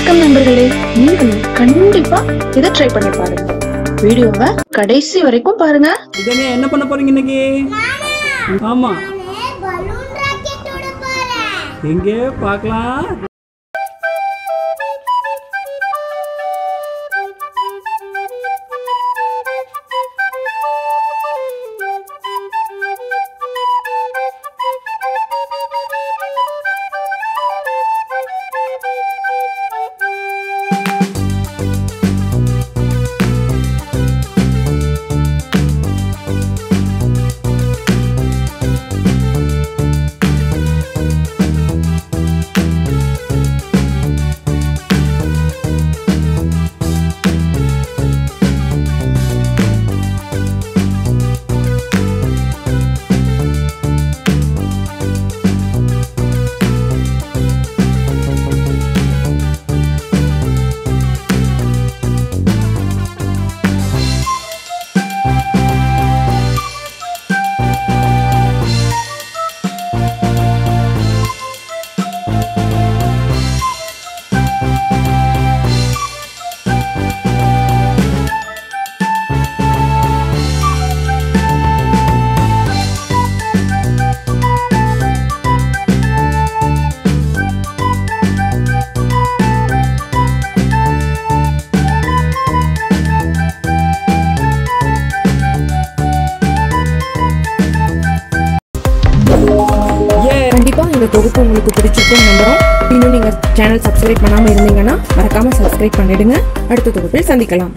வணக்கம் நண்பர்களே, நீங்களும் கண்டிப்பா இதை ட்ரை பண்ணி பாருங்க. வீடியோவை கடைசி வரைக்கும் பாருங்க. இதனே என்ன பண்ண போறீங்க இன்னைக்கு? ஆமா, எங்கே பார்க்கலாம்? கண்டிப்பா இந்த தொகுப்பு உங்களுக்கு பிடிச்சிருக்கும் நம்புறோம். இன்னும் நீங்க சேனல் சப்ஸ்கிரைப் பண்ணாம இருந்தீங்கன்னா மறக்காம சப்ஸ்கிரைப் பண்ணிடுங்க. அடுத்த தொகுப்பில் சந்திக்கலாம்.